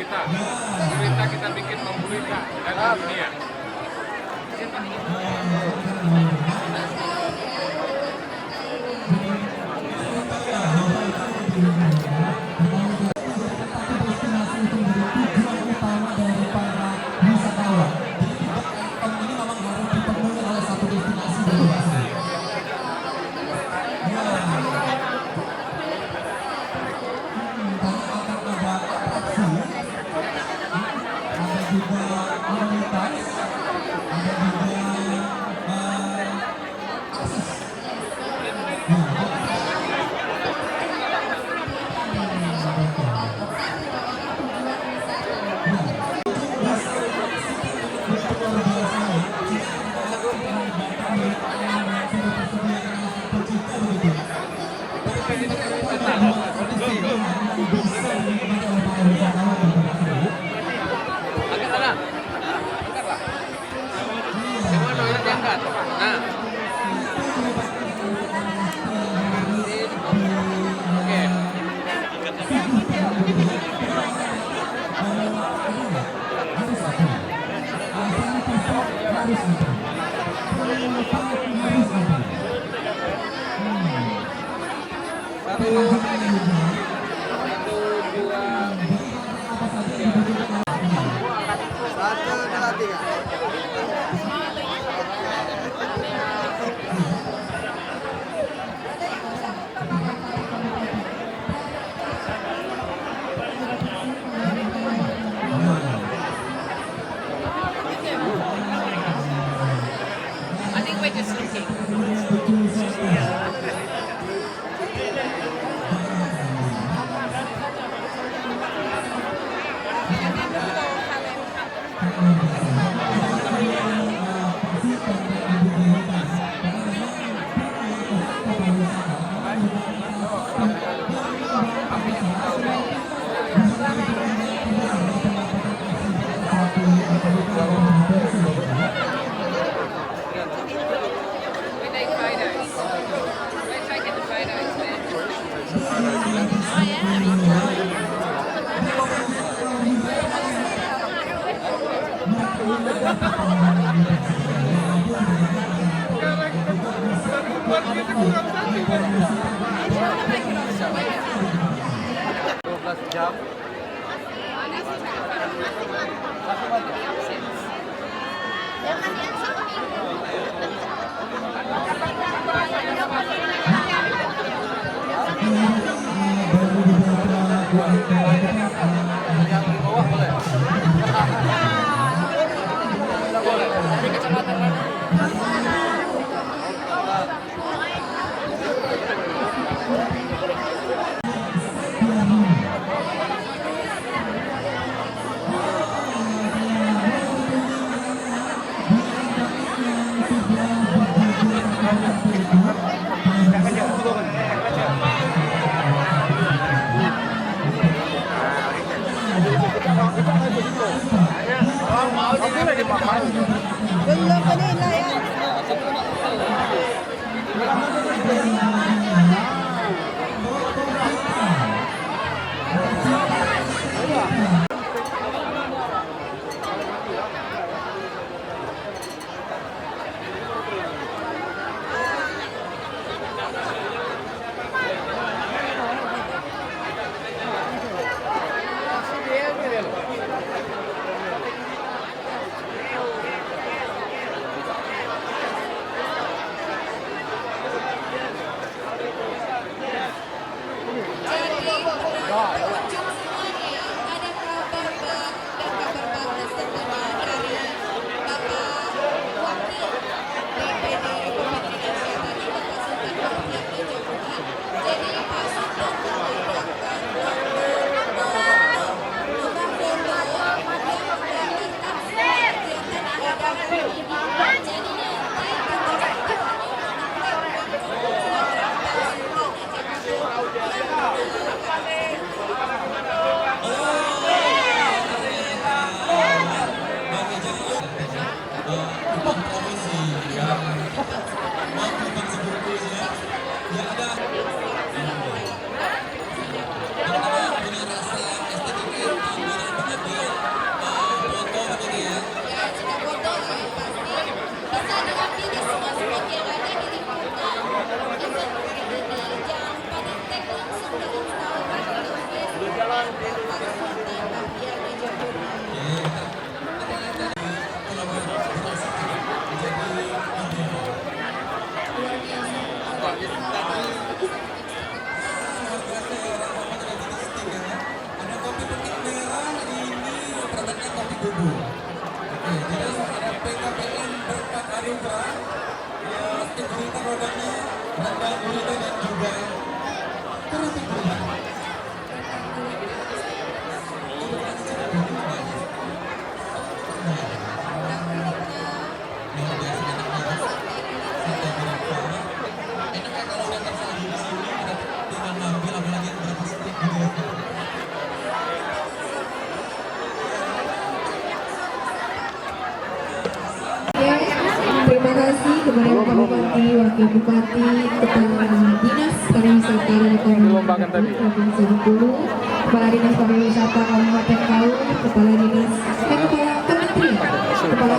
kita. Gurita kita bikin menggurita dan dunia. Angkat sana. Angkatlah. Gimana ya diangkat? Nah. Oke. I think we're just looking. We take photos. We're taking the photos then. Oh yeah. Jam. I need to take a photo of the opposites. Yang di bawah boleh. Boleh. Tapi kecamatan mana? Belum kanina yan. tubuh. Oke, jadi ada PKPN Berkat Anugerah, ya, tim berita rodanya, rendah gurita dan juga terapi gurita. Ya, terima kasih kepada Bapak Bupati, Wakil Bupati, Kepala Dinas Pariwisata dan Ekonomi Provinsi Bengkulu, Kepala Dinas Pariwisata Kabupaten Kaur, Kepala Kementerian, Kepala